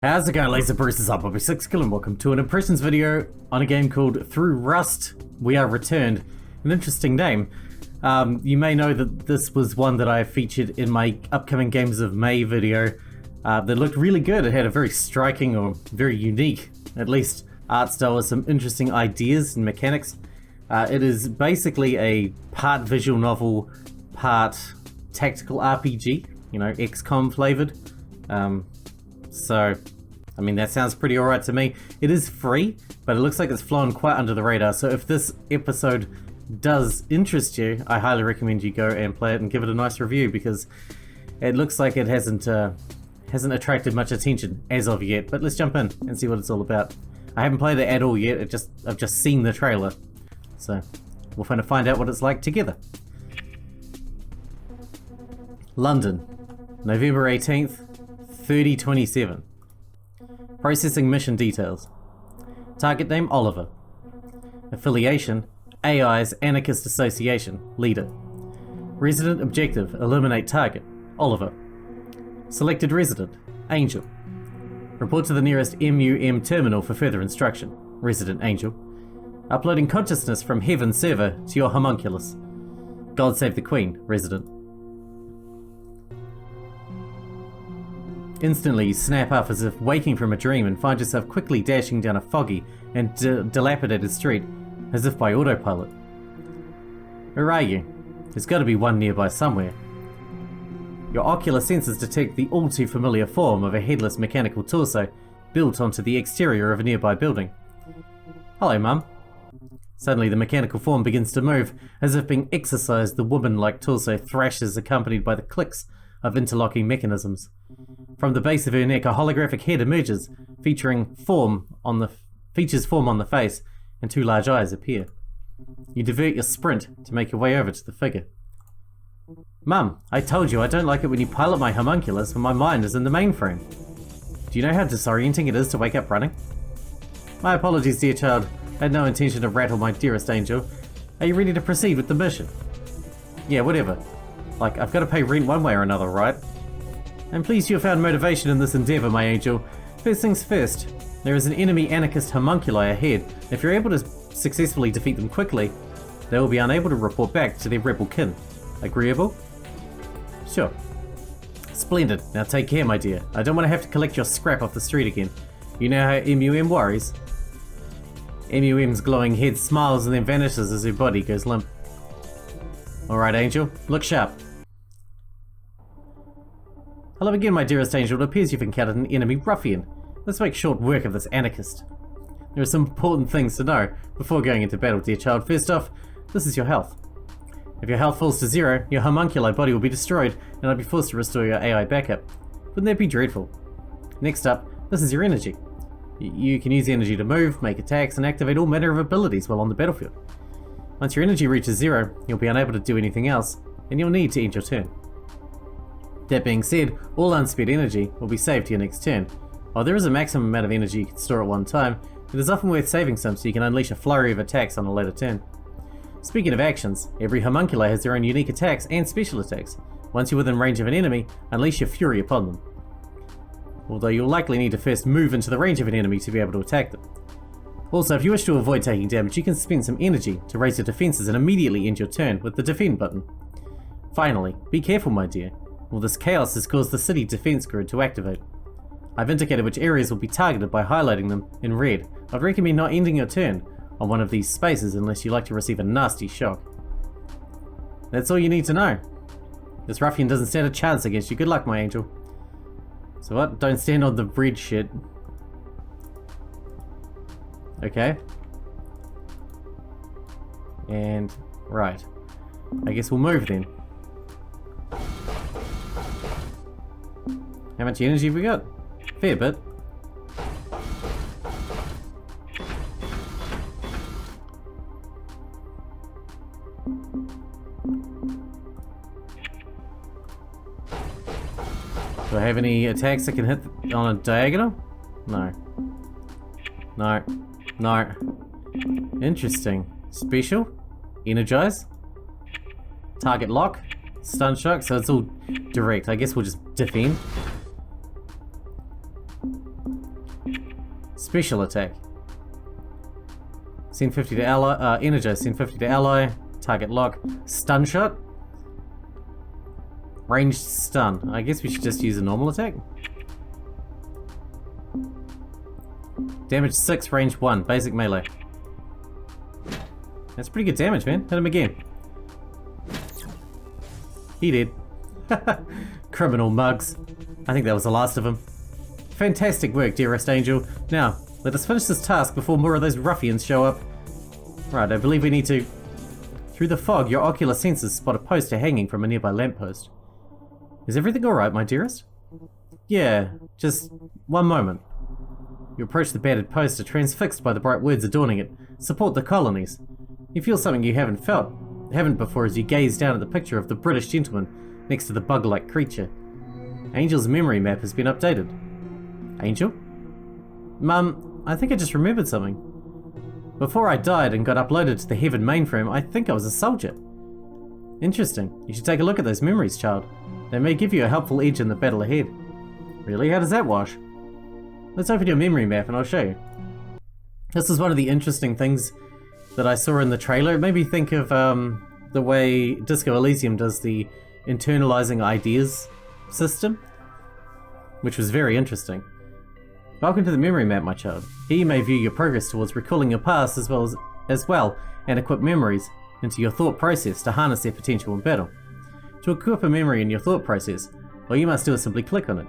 How's it going, Laser Bruises up? I'll be Sixkilla and welcome to an impressions video on a game called Through Rust We Are Returned. An interesting name. You may know that this was one that I featured in my upcoming Games of May video that looked really good. It had a very striking or very unique, at least, art style with some interesting ideas and mechanics. It is basically a part visual novel, part tactical RPG, you know, XCOM flavored. So, I mean, that sounds pretty alright to me. It is free, but it looks like it's flown quite under the radar. So if this episode does interest you, I highly recommend you go and play it and give it a nice review, because it looks like it hasn't attracted much attention as of yet. But let's jump in and see what it's all about. I haven't played it at all yet. I've just seen the trailer, so we'll find out what it's like together. London, November 18th. 3027. Processing mission details. Target name Oliver. Affiliation AI's Anarchist Association. Leader. Resident objective eliminate target Oliver. Selected resident Angel. Report to the nearest MUM terminal for further instruction. Resident Angel. Uploading consciousness from Heaven server to your homunculus. God save the Queen. Resident. Instantly, you snap up as if waking from a dream and find yourself quickly dashing down a foggy and dilapidated street, as if by autopilot. Where are you? There's got to be one nearby somewhere. Your ocular sensors detect the all-too familiar form of a headless mechanical torso built onto the exterior of a nearby building. Hello, Mum. Suddenly, the mechanical form begins to move, as if being exercised. The woman-like torso thrashes, accompanied by the clicks of interlocking mechanisms. From the base of her neck, a holographic head emerges, features form on the face, and two large eyes appear. You divert your sprint to make your way over to the figure. Mum, I told you I don't like it when you pilot my homunculus when my mind is in the mainframe. Do you know how disorienting it is to wake up running? My apologies, dear child. I had no intention to rattle my dearest angel. Are you ready to proceed with the mission? Yeah, whatever. Like, I've got to pay rent one way or another, right? I'm pleased you have found motivation in this endeavor, my angel. First things first, there is an enemy anarchist homunculi ahead. If you're able to successfully defeat them quickly, they will be unable to report back to their rebel kin. Agreeable? Sure. Splendid. Now take care, my dear. I don't want to have to collect your scrap off the street again. You know how MUM worries? MUM's glowing head smiles and then vanishes as her body goes limp. Alright, Angel. Look sharp. Hello again, my dearest Angel. It appears you've encountered an enemy ruffian. Let's make short work of this anarchist. There are some important things to know before going into battle, dear child. First off, this is your health. If your health falls to zero, your homunculi body will be destroyed, and I'll be forced to restore your AI backup. Wouldn't that be dreadful? Next up, this is your energy. You can use the energy to move, make attacks, and activate all manner of abilities while on the battlefield. Once your energy reaches zero, you'll be unable to do anything else, and you'll need to end your turn. That being said, all unspent energy will be saved to your next turn. While there is a maximum amount of energy you can store at one time, it is often worth saving some so you can unleash a flurry of attacks on a later turn. Speaking of actions, every homunculi has their own unique attacks and special attacks. Once you're within range of an enemy, unleash your fury upon them. Although you'll likely need to first move into the range of an enemy to be able to attack them. Also, if you wish to avoid taking damage, you can spend some energy to raise your defenses and immediately end your turn with the defend button. Finally, be careful, my dear. All this chaos has caused the city defense grid to activate. I've indicated which areas will be targeted by highlighting them in red. I'd recommend not ending your turn on one of these spaces unless you like to receive a nasty shock. That's all you need to know. This ruffian doesn't stand a chance against you. Good luck, my angel. So what? Don't stand on the red shit. Okay. And right. I guess we'll move then. How much energy have we got? Fair bit. Do I have any attacks I can hit on a diagonal? No. No. No. Interesting. Special? Energize? Target lock? Stun shock? So it's all direct. I guess we'll just defend. Special attack. Send 50 to ally, energize, send 50 to ally, target lock, stun shot. Ranged stun. I guess we should just use a normal attack. Damage 6, range 1, basic melee. That's pretty good damage, man. Hit him again. He did. Criminal mugs. I think that was the last of them. Fantastic work, dearest angel. Now, let us finish this task before more of those ruffians show up. Right, I believe we need to... Through the fog, your ocular senses spot a poster hanging from a nearby lamppost. Is everything alright, my dearest? Yeah, just one moment. You approach the battered poster, transfixed by the bright words adorning it. Support the colonies. You feel something you haven't before as you gaze down at the picture of the British gentleman next to the bug-like creature. Angel's memory map has been updated. Angel? Mum, I think I just remembered something. Before I died and got uploaded to the Heaven mainframe, I think I was a soldier. Interesting. You should take a look at those memories, child. They may give you a helpful edge in the battle ahead. Really? How does that wash? Let's open your memory map and I'll show you. This is one of the interesting things that I saw in the trailer. It made me think of the way Disco Elysium does the internalizing ideas system, which was very interesting. Welcome to the memory map, my child. Here you may view your progress towards recalling your past as well and equip memories into your thought process to harness their potential in battle. To equip a memory in your thought process, all you must do is simply click on it.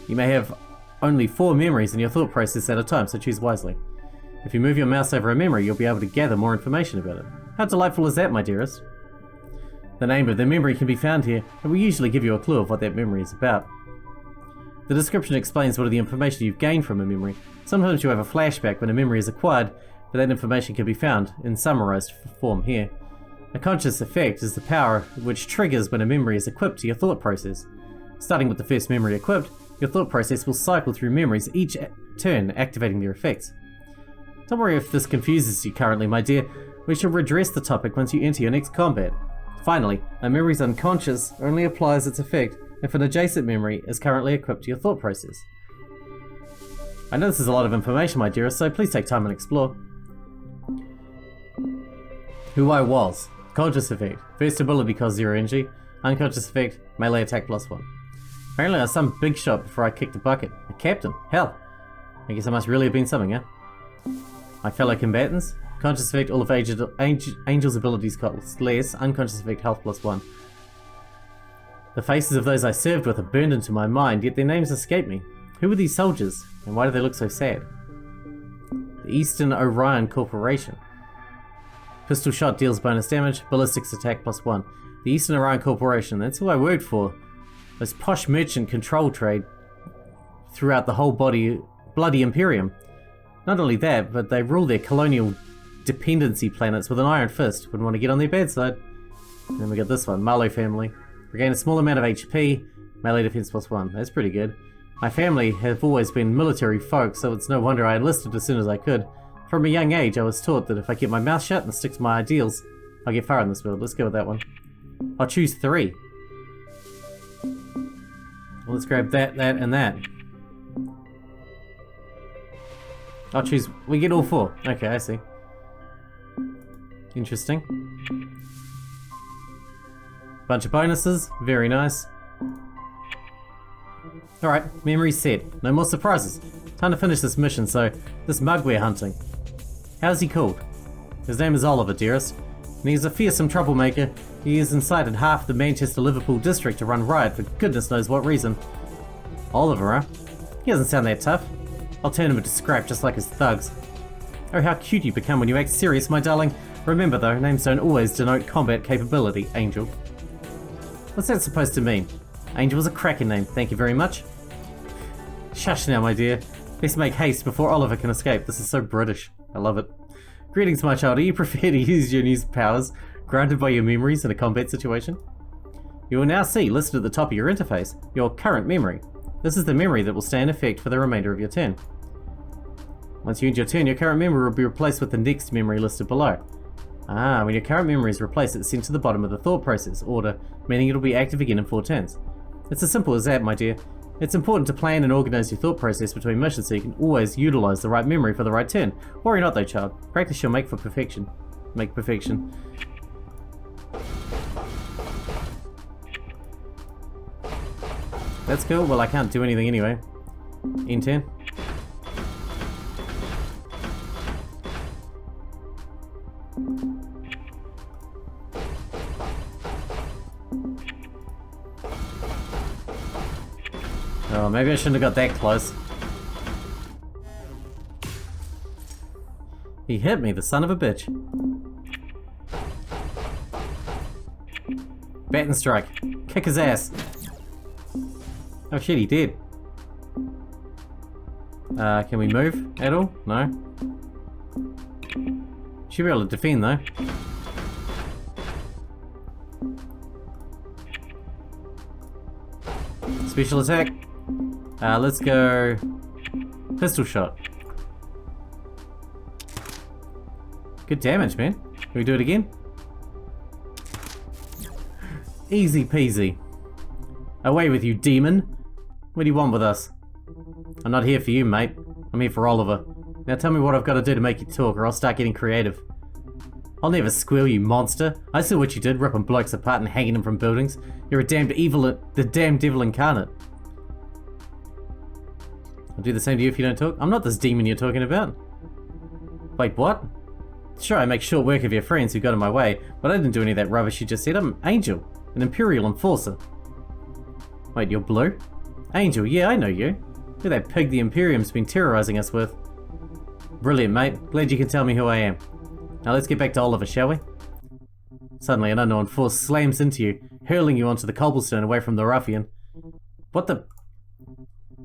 You may have only 4 memories in your thought process at a time, so choose wisely. If you move your mouse over a memory, you'll be able to gather more information about it. How delightful is that, my dearest? The name of the memory can be found here, and will usually give you a clue of what that memory is about. The description explains what are the information you've gained from a memory. Sometimes you have a flashback when a memory is acquired, but that information can be found in summarized form here. A conscious effect is the power which triggers when a memory is equipped to your thought process. Starting with the first memory equipped, your thought process will cycle through memories each turn, activating their effects. Don't worry if this confuses you currently, my dear. We shall redress the topic once you enter your next combat. Finally, a memory's unconscious only applies its effect if an adjacent memory is currently equipped to your thought process. I know this is a lot of information, my dearest, so please take time and explore. Who I was. Conscious effect. First ability costs 0 energy. Unconscious effect, melee attack +1. Apparently I was some big shot before I kicked a bucket. A captain. Hell. I guess I must really have been something, huh? My fellow combatants. Conscious effect, all of Angel's abilities cost less. Unconscious effect, health +1. The faces of those I served with are burned into my mind, yet their names escape me. Who were these soldiers, and why do they look so sad? The Eastern Orion Corporation. Pistol shot deals bonus damage, ballistics attack +1. The Eastern Orion Corporation, that's who I worked for. This posh merchant control trade throughout the whole bloody Imperium. Not only that, but they rule their colonial dependency planets with an iron fist. Wouldn't want to get on their bad side. And then we got this one, Marlowe family. Regain a small amount of HP, melee defense +1. That's pretty good. My family have always been military folk, so it's no wonder I enlisted as soon as I could. From a young age, I was taught that if I keep my mouth shut and stick to my ideals, I'll get far in this world. Let's go with that one. I'll choose 3. Well, let's grab that, and that. I'll choose... We get all 4. Okay, I see. Interesting. Bunch of bonuses. Very nice. Alright, memory set. No more surprises. Time to finish this mission, so... This mug we're hunting. How's he called? His name is Oliver, dearest. And he's a fearsome troublemaker. He has incited half the Manchester-Liverpool district to run riot for goodness knows what reason. Oliver, huh? He doesn't sound that tough. I'll turn him into scrap just like his thugs. Oh, how cute you become when you act serious, my darling. Remember though, names don't always denote combat capability, Angel. What's that supposed to mean? Angel was a cracking name, thank you very much. Shush now, my dear. Let's make haste before Oliver can escape. This is so British. I love it. Greetings, my child. Do you prefer to use your new powers granted by your memories in a combat situation? You will now see, listed at the top of your interface, your current memory. This is the memory that will stay in effect for the remainder of your turn. Once you end your turn, your current memory will be replaced with the next memory listed below. When your current memory is replaced, it's sent to the bottom of the thought process order, meaning it'll be active again in 4 turns. It's as simple as that, my dear. It's important to plan and organize your thought process between missions so you can always utilize the right memory for the right turn. Worry not though, child. Practice you'll make for perfection. Make perfection. That's cool. Well, I can't do anything anyway. N10. Oh, maybe I shouldn't have got that close. He hit me, the son of a bitch. Baton strike. Kick his ass. Oh shit, he did. Can we move at all? No. Should be able to defend though. Special attack. Let's go pistol shot. Good damage, man. Can we do it again? Easy peasy. Away with you, demon. What do you want with us? I'm not here for you, mate. I'm here for Oliver. Now tell me what I've got to do to make you talk, or I'll start getting creative. I'll never squeal, you monster. I saw what you did, ripping blokes apart and hanging them from buildings. You're a damned evil, the damned devil incarnate. I'll do the same to you if you don't talk. I'm not this demon you're talking about. Wait, what? Sure, I make short work of your friends who got in my way, but I didn't do any of that rubbish you just said. I'm Angel, an Imperial enforcer. Wait, you're Blue? Angel, yeah, I know you. You're that pig the Imperium's been terrorizing us with. Brilliant, mate. Glad you can tell me who I am. Now let's get back to Oliver, shall we? Suddenly, an unknown force slams into you, hurling you onto the cobblestone away from the ruffian. What the...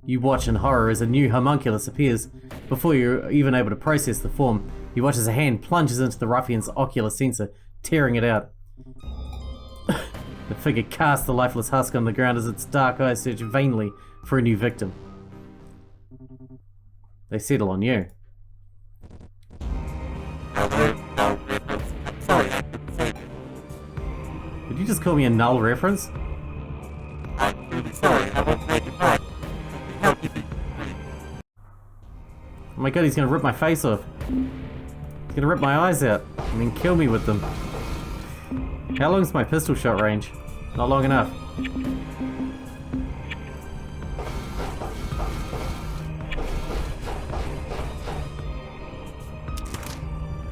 You watch in horror as a new homunculus appears. Before you're even able to process the form, you watch as a hand plunges into the ruffian's ocular sensor, tearing it out. The figure casts the lifeless husk on the ground as its dark eyes search vainly for a new victim. They settle on you. Did you just call me a null reference? I'm really sorry, I won't make it right. Help you. Oh my god, he's gonna rip my face off. He's gonna rip my eyes out and then kill me with them. How long is my pistol shot range? Not long enough.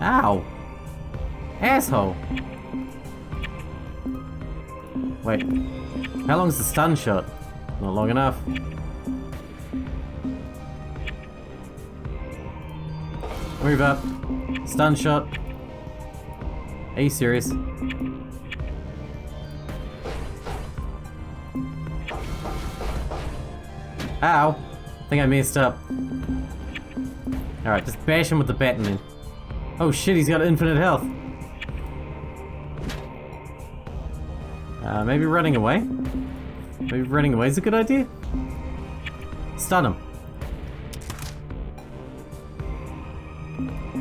Ow! Asshole! Wait. How long is the stun shot? Not long enough. Move up. Stun shot. Are you serious? Ow! I think I messed up. Alright, just bash him with the baton then. Oh shit, he's got infinite health. Maybe running away? Maybe running away is a good idea? Stun him.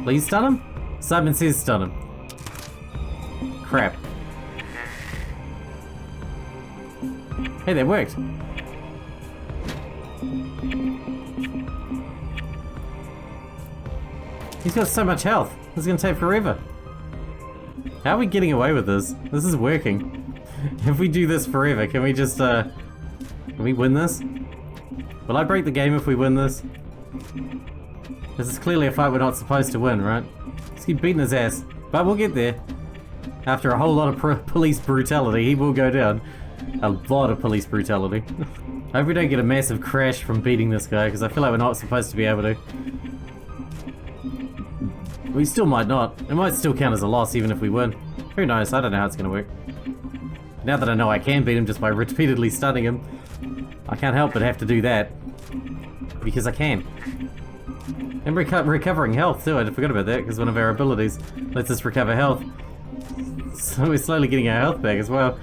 Please stun him? Simon says stun him. Crap. Hey, that worked. He's got so much health. This is gonna take forever. How are we getting away with this? This is working. If we do this forever, can we just, can we win this? Will I break the game if we win this? This is clearly a fight we're not supposed to win, right? Let's keep beating his ass. But we'll get there. After a whole lot of police brutality, he will go down. A lot of police brutality. I hope we don't get a massive crash from beating this guy, because I feel like we're not supposed to be able to. We still might not. It might still count as a loss even if we win. Who knows? I don't know how it's going to work. Now that I know I can beat him just by repeatedly stunning him, I can't help but have to do that. Because I can. And recovering health too, I forgot about that, because one of our abilities lets us recover health. So we're slowly getting our health back as well.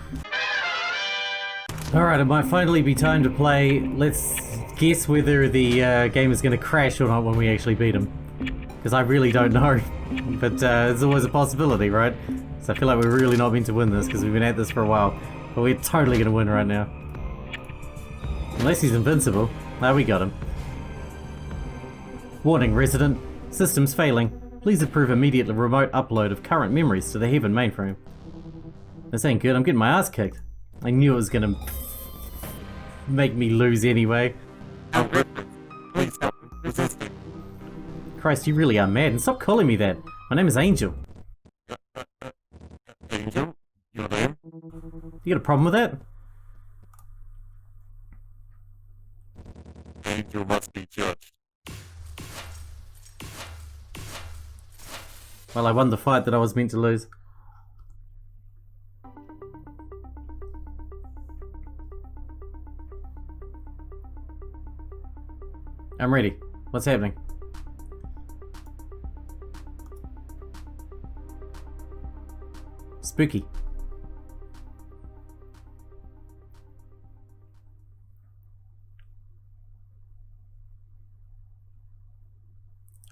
Alright, it might finally be time to play. Let's guess whether the game is going to crash or not when we actually beat him. Because I really don't know. But it's always a possibility, right? So I feel like we're really not meant to win this because we've been at this for a while. But we're totally going to win right now. Unless he's invincible. Ah, we got him. Warning, resident. Systems failing. Please approve immediate remote upload of current memories to the Heaven mainframe. This ain't good. I'm getting my ass kicked. I knew it was gonna make me lose anyway. Please stop resisting. Christ, you really are mad. And stop calling me that. My name is Angel. Angel? Your name? You got a problem with that? Angel must be judged. Well, I won the fight that I was meant to lose. I'm ready. What's happening? Spooky.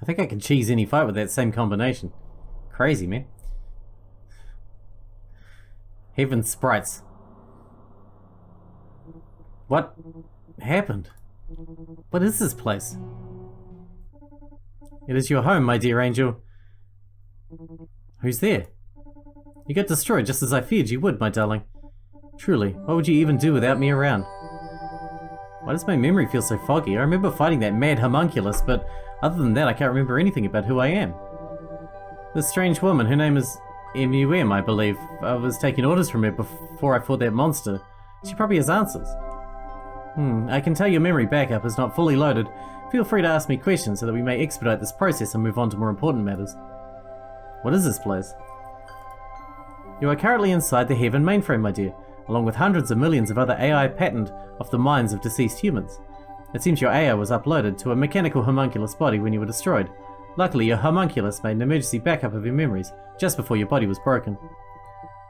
I think I can cheese any fight with that same combination. Crazy, man. Heaven sprites. What happened? What is this place? It is your home, my dear angel. Who's there? You got destroyed just as I feared you would, my darling. Truly, what would you even do without me around? Why does my memory feel so foggy? I remember fighting that mad homunculus, but other than that I can't remember anything about who I am. This strange woman, her name is MUM, I believe. I was taking orders from her before I fought that monster. She probably has answers. I can tell your memory backup is not fully loaded. Feel free to ask me questions so that we may expedite this process and move on to more important matters. What is this place? You are currently inside the Heaven mainframe, my dear, along with hundreds of millions of other AI patterned off the minds of deceased humans. It seems your AI was uploaded to a mechanical homunculus body when you were destroyed. Luckily, your homunculus made an emergency backup of your memories just before your body was broken.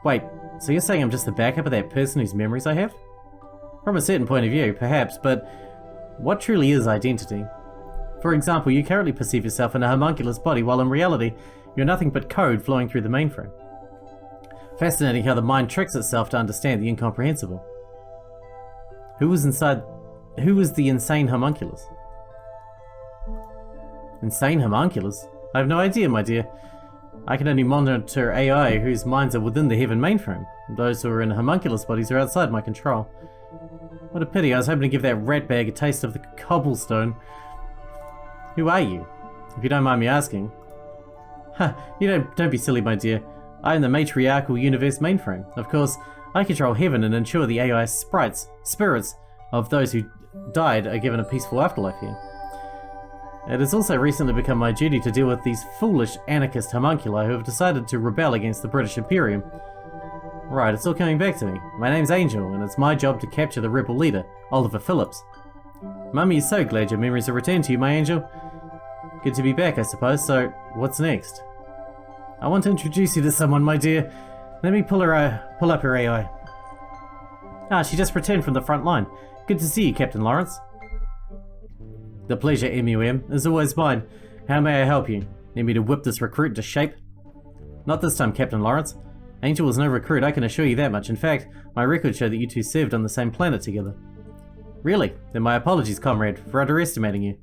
Wait, so you're saying I'm just the backup of that person whose memories I have? From a certain point of view, perhaps, but what truly is identity? For example, you currently perceive yourself in a homunculus body while in reality, you're nothing but code flowing through the mainframe. Fascinating how the mind tricks itself to understand the incomprehensible. Who was the insane homunculus? Insane homunculus? I have no idea, my dear. I can only monitor AI whose minds are within the Heaven mainframe. Those who are in homunculus bodies are outside my control. What a pity, I was hoping to give that ratbag a taste of the cobblestone. Who are you? If you don't mind me asking. Don't be silly, my dear. I am the matriarchal universe mainframe. Of course, I control Heaven and ensure the AI spirits of those who died are given a peaceful afterlife here. It has also recently become my duty to deal with these foolish anarchist homunculi who have decided to rebel against the British Imperium. Right, it's all coming back to me. My name's Angel, and it's my job to capture the rebel leader, Oliver Phillips. Mummy is so glad your memories have returned to you, my angel. Good to be back, I suppose, so what's next? I want to introduce you to someone, my dear. Let me pull up her AI. Ah, she just returned from the front line. Good to see you, Captain Lawrence. The pleasure, MUM, is always mine. How may I help you? Need me to whip this recruit into shape? Not this time, Captain Lawrence. Angel was no recruit, I can assure you that much. In fact, my records show that you two served on the same planet together. Really? Then my apologies, comrade, for underestimating you.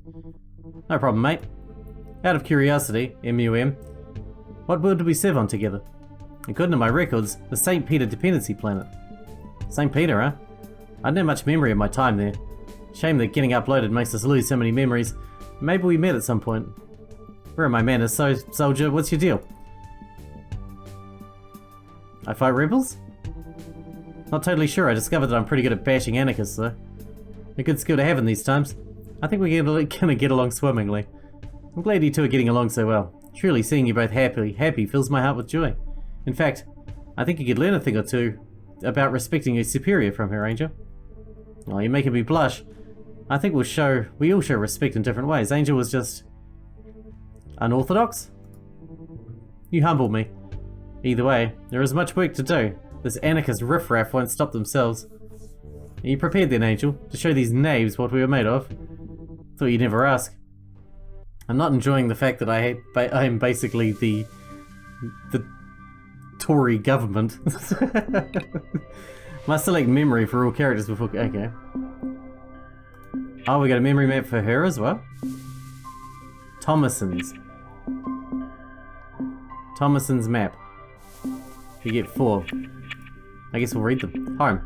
No problem, mate. Out of curiosity, MUM, what world did we serve on together? According to my records, the St. Peter dependency planet. St. Peter, huh? I don't have much memory of my time there. Shame that getting uploaded makes us lose so many memories. Maybe we met at some point. Where are my manners, soldier? What's your deal? I fight rebels? Not totally sure. I discovered that I'm pretty good at bashing anarchists, though. A good skill to have in these times. I think we're gonna get along swimmingly. I'm glad you two are getting along so well. Truly, seeing you both happy fills my heart with joy. In fact, I think you could learn a thing or two about respecting your superior from her, Angel. Oh, you're making me blush. I think we all show respect in different ways. Angel was just unorthodox? You humble me. Either way, there is much work to do. This anarchist riffraff won't stop themselves. Are you prepared then, Angel, to show these knaves what we were made of? Thought you'd never ask. I'm not enjoying the fact that I am basically the Tory government. Must select memory for all characters before... Okay. Oh, we got a memory map for her as well. Thomason's map. We get 4. I guess we'll read them. Home.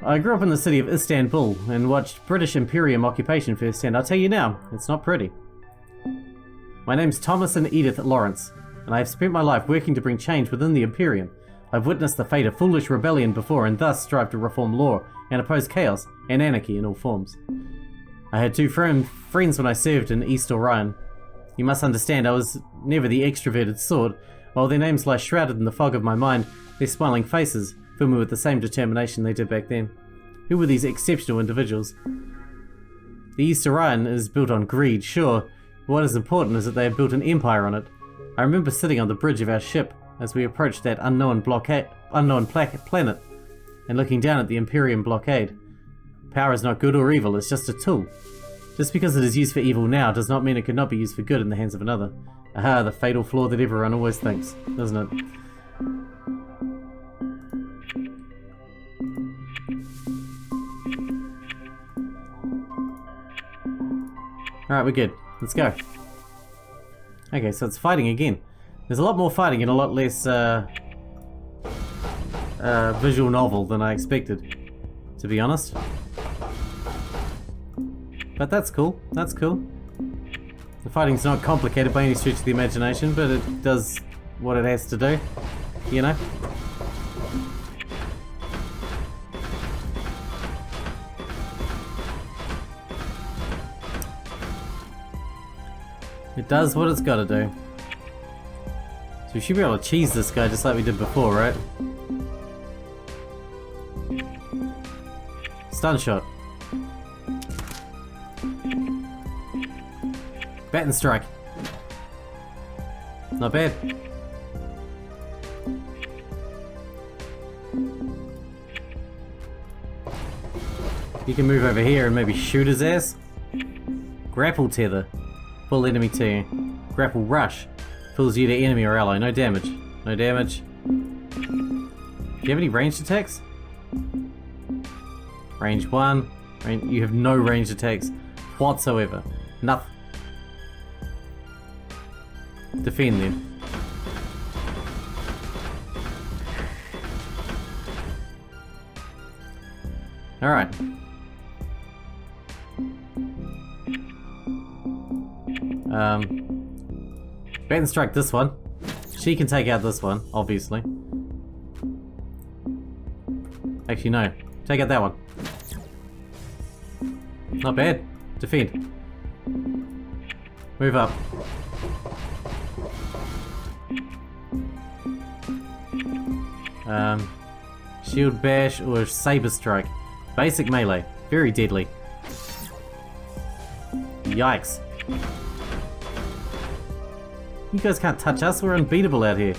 I grew up in the city of Istanbul and watched British Imperium occupation firsthand. I'll tell you now, it's not pretty. My name's Thomason Edith Lawrence, and I have spent my life working to bring change within the Imperium. I've witnessed the fate of foolish rebellion before and thus strive to reform law and oppose chaos and anarchy in all forms. I had 2 friends when I served in East Orion. You must understand I was never the extroverted sort. While their names lie shrouded in the fog of my mind, their smiling faces fill me with the same determination they did back then. Who were these exceptional individuals? The East Orion is built on greed, sure, but what is important is that they have built an empire on it. I remember sitting on the bridge of our ship as we approached that unknown planet and looking down at the Imperium blockade. Power is not good or evil, it's just a tool. Just because it is used for evil now does not mean it could not be used for good in the hands of another. Aha, the fatal flaw that everyone always thinks, doesn't it? Alright, we're good. Let's go. Okay, so it's fighting again. There's a lot more fighting and a lot less visual novel than I expected, to be honest. But that's cool. That's cool. The fighting's not complicated by any stretch of the imagination, but it does what it has to do, you know? It does what it's gotta do. So we should be able to cheese this guy just like we did before, right? Stun shot. Baton strike. Not bad. You can move over here and maybe shoot his ass. Grapple tether. Pull enemy to you. Grapple rush. Pulls you to enemy or ally. No damage. No damage. Do you have any ranged attacks? Range 1. You have no ranged attacks whatsoever. Nothing. Defend them. Alright. Baton strike this one. She can take out this one, obviously. Actually, no. Take out that one. Not bad. Defend. Move up. Shield bash or saber strike. Basic melee. Very deadly. Yikes. You guys can't touch us, we're unbeatable out here.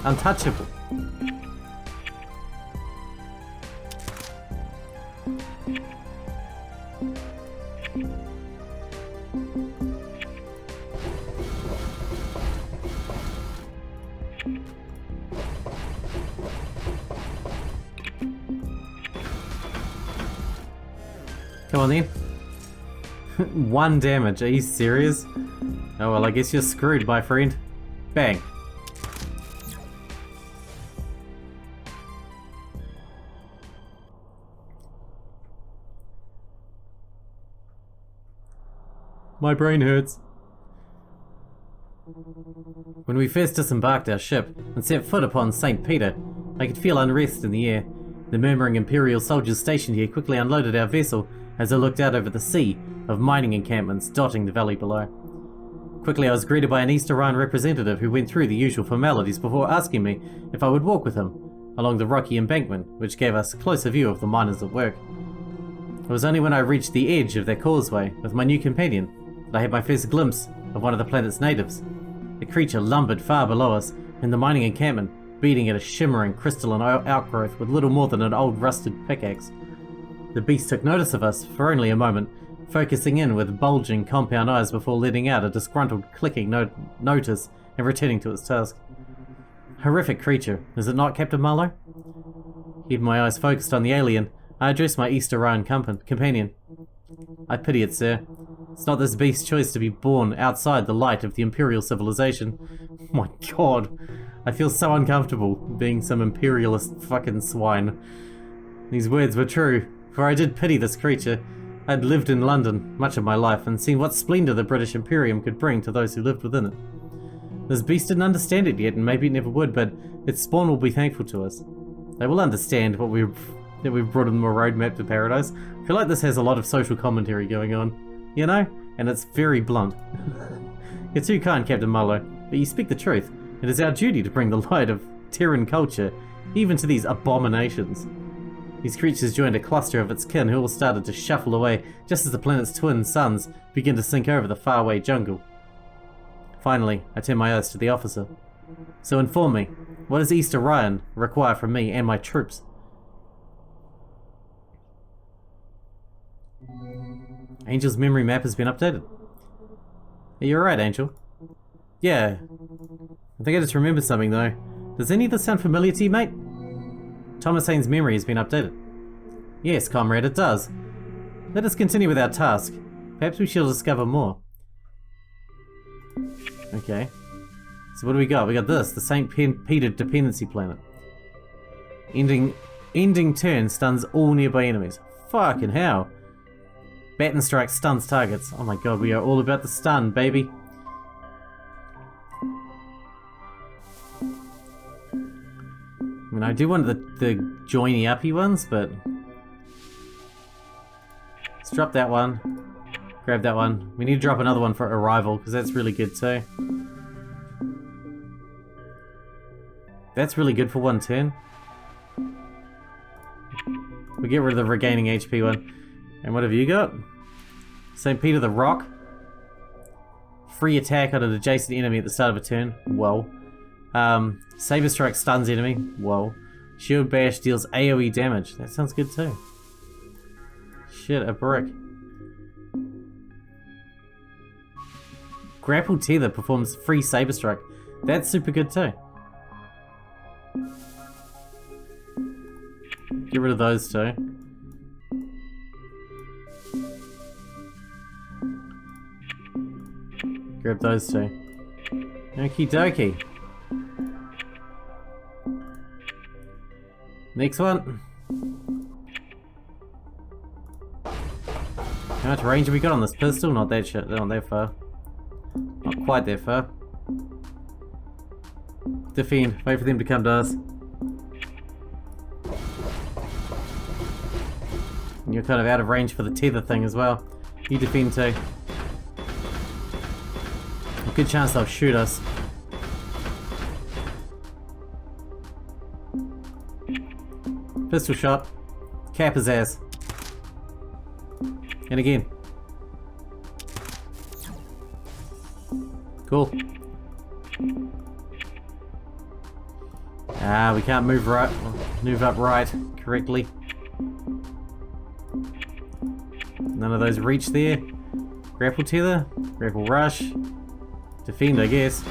Untouchable. Come on then. 1 damage, are you serious? Oh well, I guess you're screwed, my friend. Bang. My brain hurts. When we first disembarked our ship and set foot upon St. Peter, I could feel unrest in the air. The murmuring Imperial soldiers stationed here quickly unloaded our vessel as I looked out over the sea of mining encampments dotting the valley below. Quickly I was greeted by an East Orion representative who went through the usual formalities before asking me if I would walk with him along the rocky embankment, which gave us a closer view of the miners at work. It was only when I reached the edge of their causeway with my new companion that I had my first glimpse of one of the planet's natives. The creature lumbered far below us in the mining encampment, beating at a shimmering crystalline outgrowth with little more than an old rusted pickaxe. The beast took notice of us for only a moment, focusing in with bulging compound eyes before letting out a disgruntled clicking notice and returning to its task. Horrific creature, is it not, Captain Marlowe? Even my eyes focused on the alien, I address my East Orion companion. I pity it, sir. It's not this beast's choice to be born outside the light of the Imperial civilization. Oh my god. I feel so uncomfortable being some imperialist fucking swine. These words were true, for I did pity this creature. I'd lived in London much of my life and seen what splendour the British Imperium could bring to those who lived within it. This beast didn't understand it yet, and maybe it never would, but its spawn will be thankful to us. They will understand that we've brought them a roadmap to paradise. I feel like this has a lot of social commentary going on, you know? And it's very blunt. You're too kind, Captain Marlowe, but you speak the truth. It is our duty to bring the light of Terran culture, even to these abominations. These creatures joined a cluster of its kin who all started to shuffle away just as the planet's twin suns begin to sink over the faraway jungle. Finally, I turn my eyes to the officer. So inform me, what does East Orion require from me and my troops? Angel's memory map has been updated. Yeah, you're right, Angel. Yeah. I think I just remembered something though. Does any of this sound familiar to you, mate? Thomas Haynes' memory has been updated. Yes, comrade, it does. Let us continue with our task. Perhaps we shall discover more. Okay. So what do we got? We got this, the St. Peter dependency planet. Ending turn stuns all nearby enemies. Fucking hell. Baton strike stuns targets. Oh my god, we are all about the stun, baby. I mean, I do want the joiny uppy ones, but let's drop that one. Grab that one. We need to drop another one for Arrival, because that's really good too. That's really good for one turn. We get rid of the regaining HP one. And what have you got? St. Peter the Rock. Free attack on an adjacent enemy at the start of a turn. Whoa. Saber Strike stuns enemy. Whoa. Shield Bash deals AoE damage. That sounds good too. Shit, a brick. Grapple Tether performs free Saber Strike. That's super good too. Get rid of those two. Grab those two. Okie dokie. Next one. How much range have we got on this pistol? Not that shit. Not that far. Not quite that far. Defend. Wait for them to come to us. And you're kind of out of range for the tether thing as well. You defend too. A good chance they'll shoot us. Pistol shot. Cap his ass. And again. Cool. Ah, we can't move up right correctly. None of those reach there. Grapple tether. Grapple rush. Defend, I guess.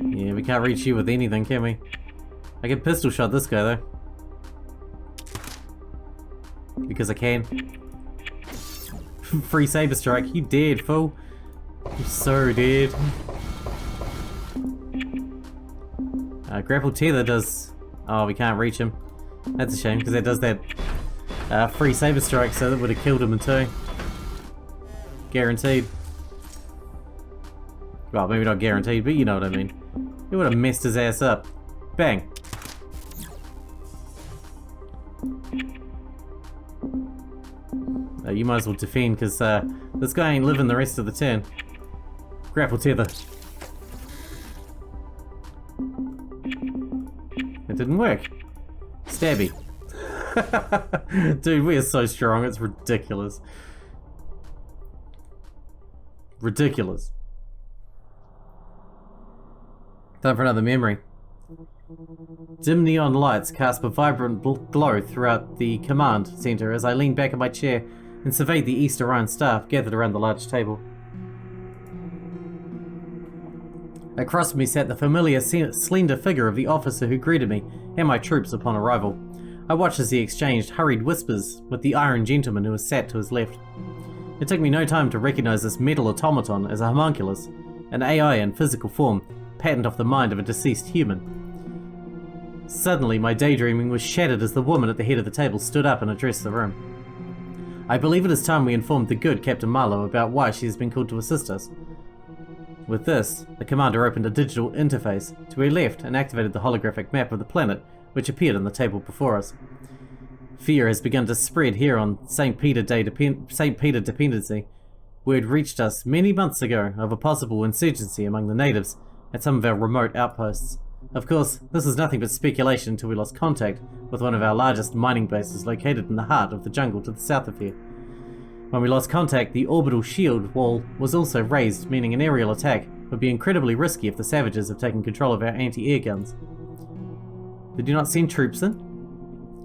Yeah, we can't reach you with anything, can we? I can pistol shot this guy though. Because I can. Free Saber Strike. You dead, fool. You're so dead. Grapple Tether does... Oh, we can't reach him. That's a shame, because that does that free Saber Strike, so that would have killed him in two. Guaranteed. Well, maybe not guaranteed, but you know what I mean. It would have messed his ass up. Bang. You might as well defend, because this guy ain't living the rest of the turn. Grapple Tether. It didn't work. Stabby. Dude, we are so strong, it's ridiculous. Ridiculous. Time for another memory. Dim neon lights cast a vibrant glow throughout the command center as I lean back in my chair, and surveyed the East Orion staff gathered around the large table. Across from me sat the familiar slender figure of the officer who greeted me and my troops upon arrival. I watched as he exchanged hurried whispers with the iron gentleman who was sat to his left. It took me no time to recognize this metal automaton as a homunculus, an AI in physical form, patterned off the mind of a deceased human. Suddenly, my daydreaming was shattered as the woman at the head of the table stood up and addressed the room. I believe it is time we informed the good Captain Marlowe about why she has been called to assist us. With this, the commander opened a digital interface to her left and activated the holographic map of the planet, which appeared on the table before us. Fear has begun to spread here on St. Peter Dependency. Word reached us many months ago of a possible insurgency among the natives at some of our remote outposts. Of course, this is nothing but speculation until we lost contact with one of our largest mining bases located in the heart of the jungle to the south of here. When we lost contact, the orbital shield wall was also raised, meaning an aerial attack would be incredibly risky if the savages have taken control of our anti-air guns. Did you not send troops in?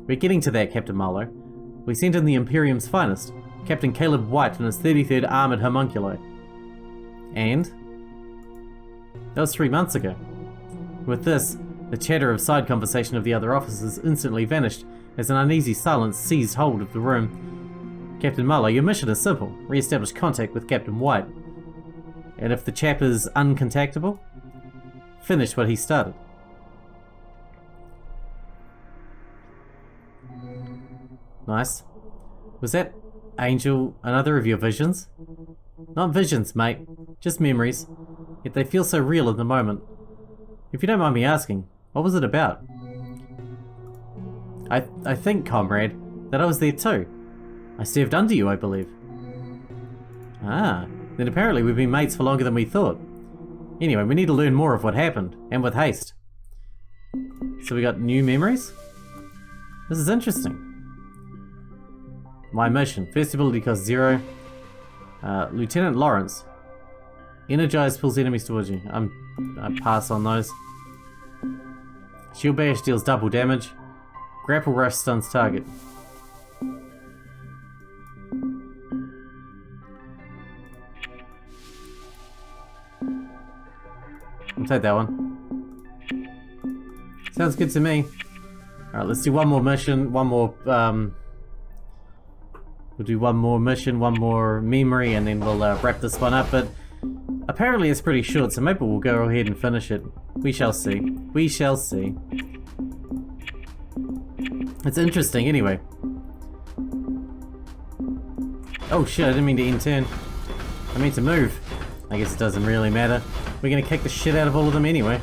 We're getting to that, Captain Marlowe. We sent in the Imperium's finest, Captain Caleb White and his 33rd Armoured Homunculi. And? That was 3 months ago. With this, the chatter of side conversation of the other officers instantly vanished as an uneasy silence seized hold of the room. Captain Marlowe, your mission is simple. Re-establish contact with Captain White. And if the chap is uncontactable, finish what he started. Nice. Was that Angel another of your visions? Not visions, mate. Just memories. Yet they feel so real in the moment. If you don't mind me asking, what was it about? I think, comrade, that I was there too. I served under you, I believe. Ah, then apparently we've been mates for longer than we thought. Anyway, we need to learn more of what happened, and with haste. So we got new memories? This is interesting. My mission. First ability costs 0. Lieutenant Lawrence. Energize pulls enemies towards you. I pass on those. Shield Bash deals double damage. Grapple Rush stuns target. I'll take that one. Sounds good to me. Alright, let's do one more mission, we'll do one more mission, one more memory, and then we'll wrap this one up, but apparently it's pretty short, so maybe we'll go ahead and finish it. We shall see. We shall see. It's interesting, anyway. Oh shit, I didn't mean to end turn. I meant to move. I guess it doesn't really matter. We're gonna kick the shit out of all of them anyway.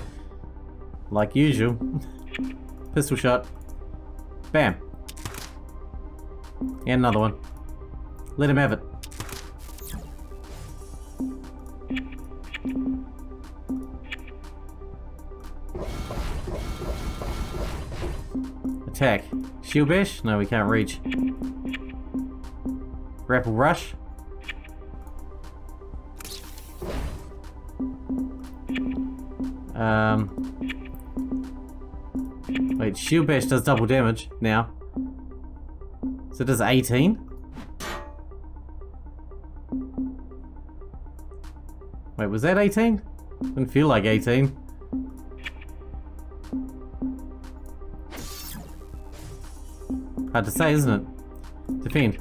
Like usual. Pistol shot. Bam. And another one. Let him have it. Attack. Shield Bash? No, we can't reach. Grapple Rush. Wait, Shield Bash does double damage now. So it does 18? Wait, was that 18? Didn't feel like 18. Hard to say, isn't it? Defend.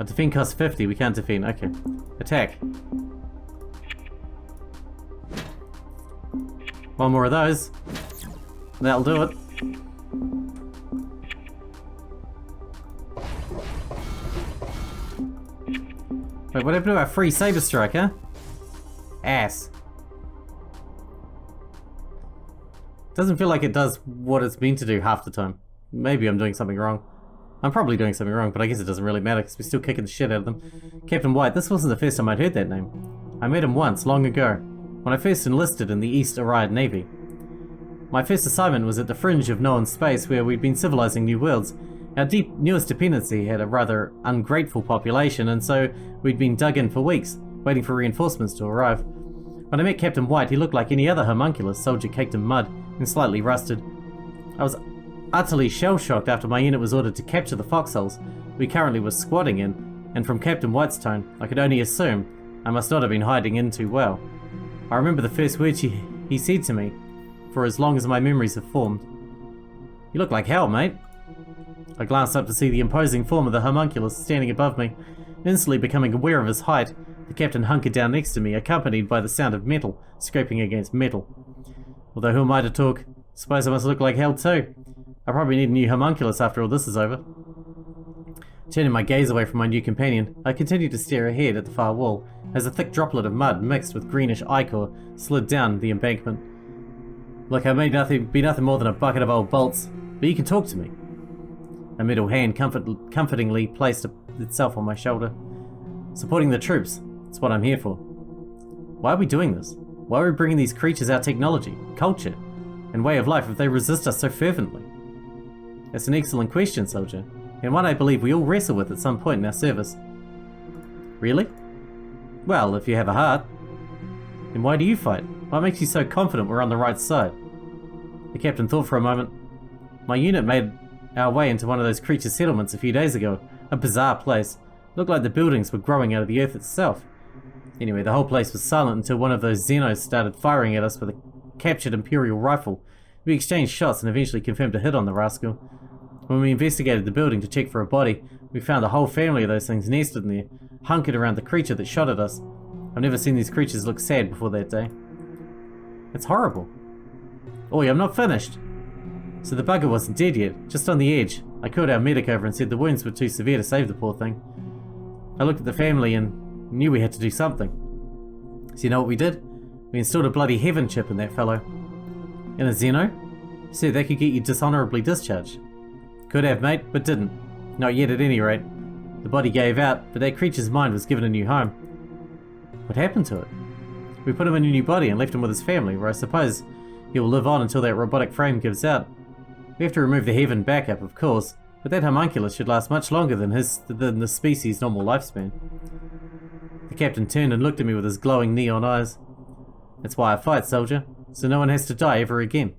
Our defend costs 50, we can't defend. Okay. Attack. One more of those. That'll do it. Wait, what happened to our free saber strike, huh? Ass. Doesn't feel like it does what it's meant to do half the time. Maybe I'm doing something wrong. I'm probably doing something wrong, but I guess it doesn't really matter because we're still kicking the shit out of them. Captain White, this wasn't the first time I'd heard that name. I met him once, long ago, when I first enlisted in the East Orion Navy. My first assignment was at the fringe of known space where we'd been civilizing new worlds. Our newest dependency had a rather ungrateful population, and so we'd been dug in for weeks, waiting for reinforcements to arrive. When I met Captain White, he looked like any other homunculus soldier caked in mud and slightly rusted. I was utterly shell-shocked after my unit was ordered to capture the foxholes we currently were squatting in, and from Captain White's tone, I could only assume I must not have been hiding in too well. I remember the first words he said to me, for as long as my memories have formed. "You look like hell, mate." I glanced up to see the imposing form of the homunculus standing above me. Instantly becoming aware of his height, the captain hunkered down next to me, accompanied by the sound of metal scraping against metal. Although who am I to talk? Suppose I must look like hell too. I probably need a new homunculus after all this is over. Turning my gaze away from my new companion, I continued to stare ahead at the far wall, as a thick droplet of mud mixed with greenish ichor slid down the embankment. Look, I may be nothing more than a bucket of old bolts, but you can talk to me. A middle hand comfortingly placed itself on my shoulder. Supporting the troops, that's what I'm here for. Why are we doing this? Why are we bringing these creatures our technology, culture, and way of life if they resist us so fervently? That's an excellent question, soldier, and one I believe we all wrestle with at some point in our service. Really? Well, if you have a heart. Then why do you fight? What makes you so confident we're on the right side? The captain thought for a moment. My unit made our way into one of those creature settlements a few days ago. A bizarre place. Looked like the buildings were growing out of the earth itself. Anyway, the whole place was silent until one of those Xenos started firing at us with a captured Imperial rifle. We exchanged shots and eventually confirmed a hit on the rascal. When we investigated the building to check for a body, we found a whole family of those things nested in there, hunkered around the creature that shot at us. I've never seen these creatures look sad before that day. It's horrible. Oi, I'm not finished. So the bugger wasn't dead yet, just on the edge. I called our medic over and said the wounds were too severe to save the poor thing. I looked at the family and knew we had to do something. So you know what we did? We installed a bloody heaven chip in that fellow. In a Xeno? So that could get you dishonorably discharged. Could have, mate, but didn't. Not yet at any rate. The body gave out, but that creature's mind was given a new home. What happened to it? We put him in a new body and left him with his family, where I suppose he will live on until that robotic frame gives out. We have to remove the heaven backup, of course, but that homunculus should last much longer than the species' normal lifespan. The captain turned and looked at me with his glowing neon eyes. That's why I fight, soldier, so no one has to die ever again.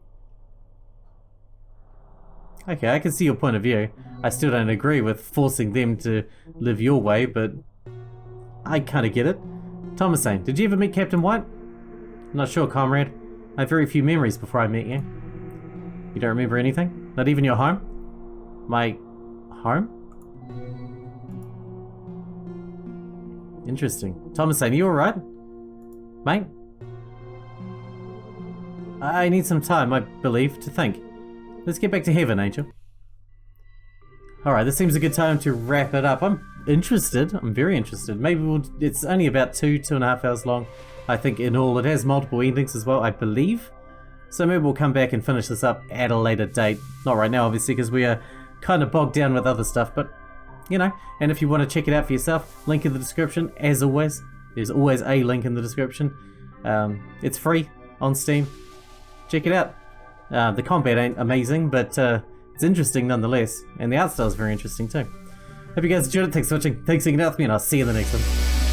Okay, I can see your point of view. I still don't agree with forcing them to live your way, but I kinda get it. Thomasine, did you ever meet Captain White? I'm not sure, comrade. I have very few memories before I met you. You don't remember anything? Not even your home? My home? Interesting. Thomasine, you alright? Mate? I need some time, I believe, to think. Let's get back to heaven, Angel. Alright, this seems a good time to wrap it up. I'm interested. I'm very interested. Maybe it's only about 2.5 hours long. I think in all it has multiple endings as well, I believe. So maybe we'll come back and finish this up at a later date. Not right now, obviously, because we are kind of bogged down with other stuff, but, you know. And if you want to check it out for yourself, link in the description, as always. There's always a link in the description. It's free on Steam. Check it out. The combat ain't amazing, but it's interesting nonetheless. And the art style is very interesting too. Hope you guys enjoyed it. Thanks for watching. Thanks for hanging out with me, and I'll see you in the next one.